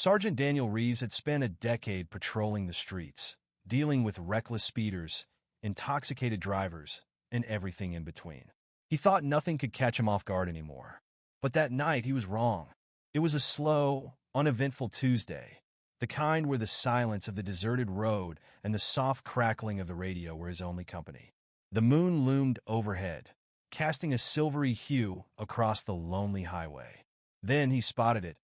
Sergeant Daniel Reeves had spent a decade patrolling the streets, dealing with reckless speeders, intoxicated drivers, and everything in between. He thought nothing could catch him off guard anymore. But that night he was wrong. It was a slow, uneventful Tuesday, the kind where the silence of the deserted road and the soft crackling of the radio were his only company. The moon loomed overhead, casting a silvery hue across the lonely highway. Then he spotted it,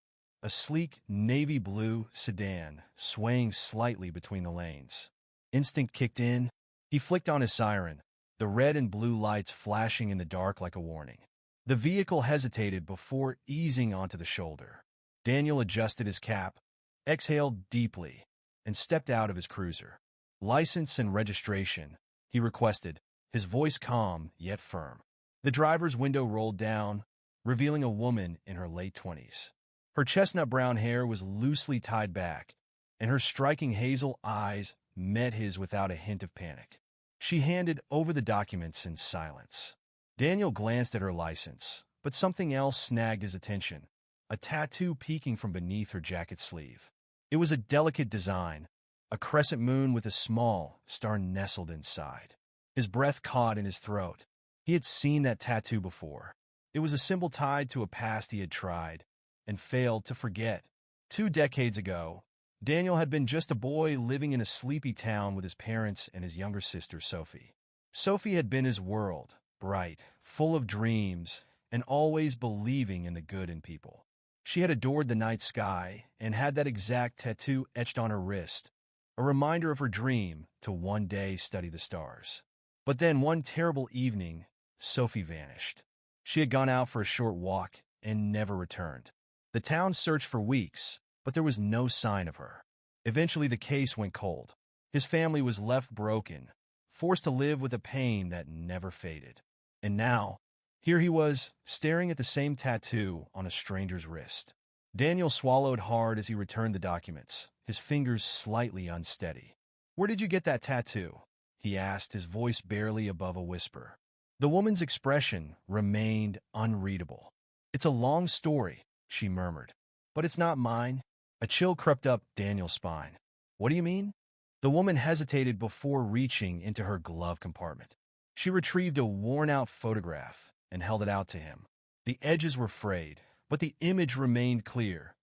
a sleek navy blue sedan swaying slightly between the lanes. Instinct kicked in. He flicked on his siren, the red and blue lights flashing in the dark like a warning. The vehicle hesitated before easing onto the shoulder. Daniel adjusted his cap, exhaled deeply, and stepped out of his cruiser. "License and registration," he requested, his voice calm yet firm. The driver's window rolled down, revealing a woman in her late 20s. Her chestnut brown hair was loosely tied back, and her striking hazel eyes met his without a hint of panic. She handed over the documents in silence. Daniel glanced at her license, but something else snagged his attention, a tattoo peeking from beneath her jacket sleeve. It was a delicate design, a crescent moon with a small star nestled inside. His breath caught in his throat. He had seen that tattoo before. It was a symbol tied to a past he had tried and failed to forget. 2 decades ago, Daniel had been just a boy living in a sleepy town with his parents and his younger sister, Sophie. Sophie had been his world, bright, full of dreams, and always believing in the good in people. She had adored the night sky and had that exact tattoo etched on her wrist, a reminder of her dream to one day study the stars. But then one terrible evening, Sophie vanished. She had gone out for a short walk and never returned. The town searched for weeks, but there was no sign of her. Eventually the case went cold. His family was left broken, forced to live with a pain that never faded. And now, here he was, staring at the same tattoo on a stranger's wrist. Daniel swallowed hard as he returned the documents, his fingers slightly unsteady. "Where did you get that tattoo?" he asked, his voice barely above a whisper. The woman's expression remained unreadable. "It's a long story," she murmured, "but it's not mine." A chill crept up Daniel's spine. "What do you mean?" The woman hesitated before reaching into her glove compartment. She retrieved a worn-out photograph and held it out to him. The edges were frayed, but the image remained clear.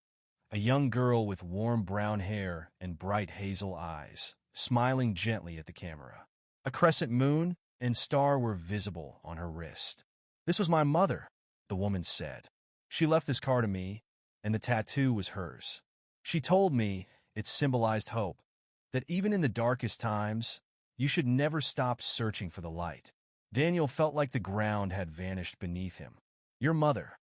A young girl with warm brown hair and bright hazel eyes, smiling gently at the camera. A crescent moon and star were visible on her wrist. "This was my mother," the woman said. "She left this card to me, and the tattoo was hers. She told me it symbolized hope, that even in the darkest times, you should never stop searching for the light." Daniel felt like the ground had vanished beneath him. "Your mother.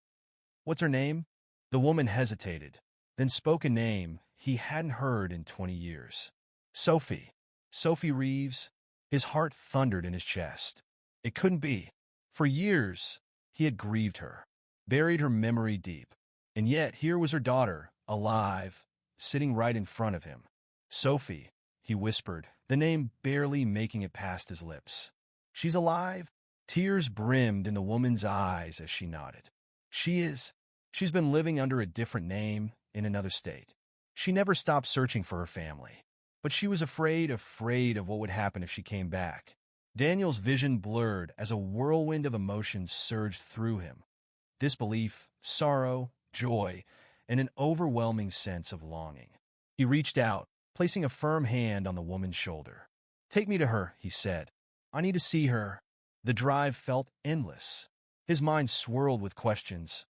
What's her name?" The woman hesitated, then spoke a name he hadn't heard in 20 years. "Sophie. Sophie Reeves." His heart thundered in his chest. It couldn't be. For years, he had grieved her, buried her memory deep. And yet here was her daughter, alive, sitting right in front of him. "Sophie," he whispered, the name barely making it past his lips. "She's alive?" Tears brimmed in the woman's eyes as she nodded. "She is. She's been living under a different name in another state. She never stopped searching for her family. But she was afraid of what would happen if she came back." Daniel's vision blurred as a whirlwind of emotions surged through him. Disbelief, sorrow, joy, and an overwhelming sense of longing. He reached out, placing a firm hand on the woman's shoulder. "Take me to her," he said. "I need to see her." The drive felt endless. His mind swirled with questions.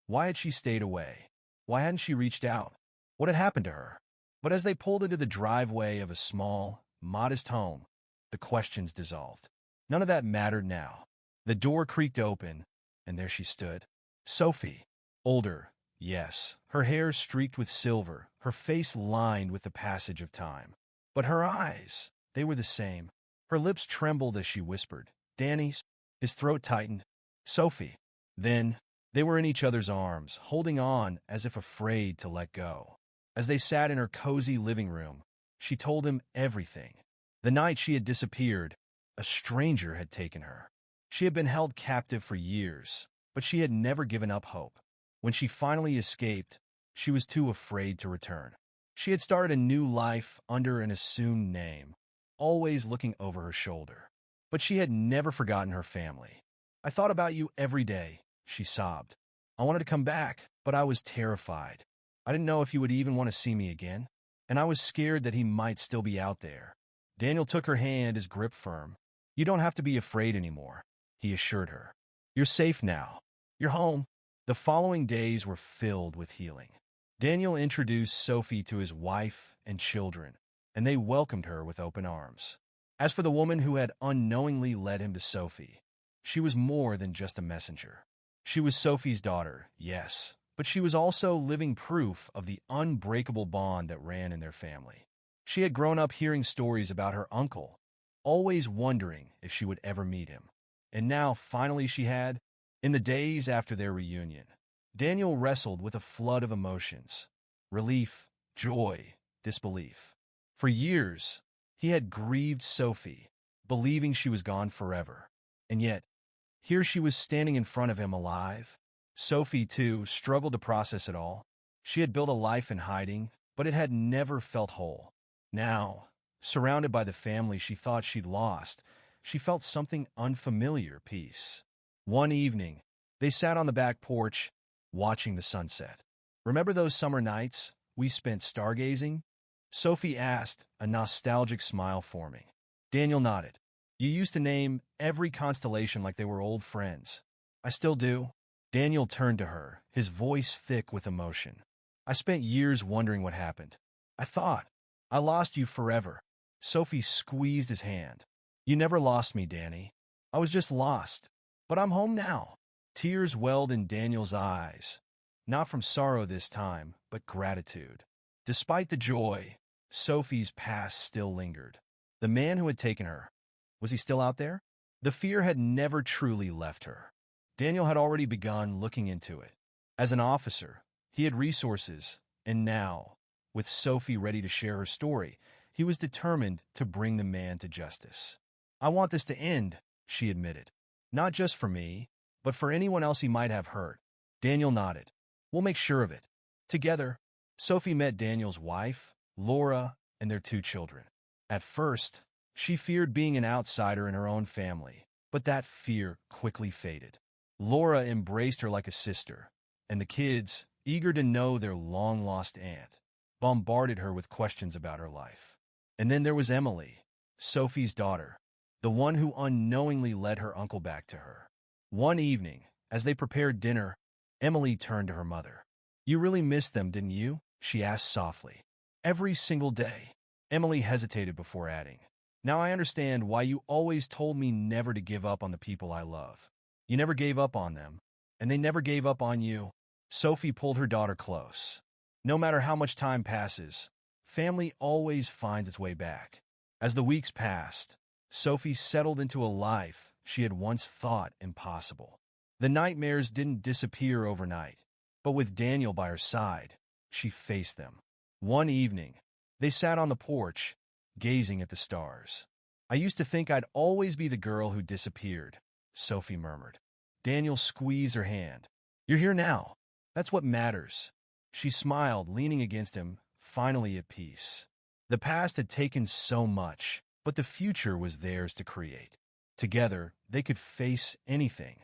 Why had she stayed away? Why hadn't she reached out? What had happened to her? But as they pulled into the driveway of a small, modest home, the questions dissolved. None of that mattered now. The door creaked open, and there she stood. Sophie. Older, yes, her hair streaked with silver, her face lined with the passage of time. But her eyes, they were the same. Her lips trembled as she whispered, "Danny's." His throat tightened. "Sophie." Then, they were in each other's arms, holding on as if afraid to let go. As they sat in her cozy living room, she told him everything. The night she had disappeared, a stranger had taken her. She had been held captive for years, but she had never given up hope. When she finally escaped, she was too afraid to return. She had started a new life under an assumed name, always looking over her shoulder. But she had never forgotten her family. "I thought about you every day," she sobbed. "I wanted to come back, but I was terrified. I didn't know if you would even want to see me again, and I was scared that he might still be out there." Daniel took her hand, his grip firm. "You don't have to be afraid anymore," he assured her. "You're safe now. You're home." The following days were filled with healing. Daniel introduced Sophie to his wife and children, and they welcomed her with open arms. As for the woman who had unknowingly led him to Sophie, she was more than just a messenger. She was Sophie's daughter, yes, but she was also living proof of the unbreakable bond that ran in their family. She had grown up hearing stories about her uncle, always wondering if she would ever meet him. And now, finally, she had. In the days after their reunion, Daniel wrestled with a flood of emotions: relief, joy, disbelief. For years, he had grieved Sophie, believing she was gone forever. And yet, here she was standing in front of him alive. Sophie, too, struggled to process it all. She had built a life in hiding, but it had never felt whole. Now, surrounded by the family she thought she'd lost, she felt something unfamiliar: peace. One evening, they sat on the back porch, watching the sunset. "Remember those summer nights we spent stargazing?" Sophie asked, a nostalgic smile forming. Daniel nodded. "You used to name every constellation like they were old friends." "I still do." Daniel turned to her, his voice thick with emotion. "I spent years wondering what happened. I thought I lost you forever." Sophie squeezed his hand. "You never lost me, Danny. I was just lost. But I'm home now." Tears welled in Daniel's eyes, not from sorrow this time, but gratitude. Despite the joy, Sophie's past still lingered. The man who had taken her, was he still out there? The fear had never truly left her. Daniel had already begun looking into it. As an officer, he had resources, and now, with Sophie ready to share her story, he was determined to bring the man to justice. "I want this to end," she admitted. "Not just for me, but for anyone else he might have hurt." Daniel nodded. "We'll make sure of it." Together, Sophie met Daniel's wife, Laura, and their 2 children. At first, she feared being an outsider in her own family, but that fear quickly faded. Laura embraced her like a sister, and the kids, eager to know their long-lost aunt, bombarded her with questions about her life. And then there was Emily, Sophie's daughter, the one who unknowingly led her uncle back to her. One evening, as they prepared dinner, Emily turned to her mother. "You really missed them, didn't you?" she asked softly. "Every single day." Emily hesitated before adding, "Now I understand why you always told me never to give up on the people I love. You never gave up on them, and they never gave up on you." Sophie pulled her daughter close. No matter how much time passes, family always finds its way back. As the weeks passed, Sophie settled into a life she had once thought impossible. The nightmares didn't disappear overnight, but with Daniel by her side, she faced them. One evening, they sat on the porch, gazing at the stars. "I used to think I'd always be the girl who disappeared," Sophie murmured. Daniel squeezed her hand. "You're here now. That's what matters." She smiled, leaning against him, finally at peace. The past had taken so much, but the future was theirs to create. Together, they could face anything.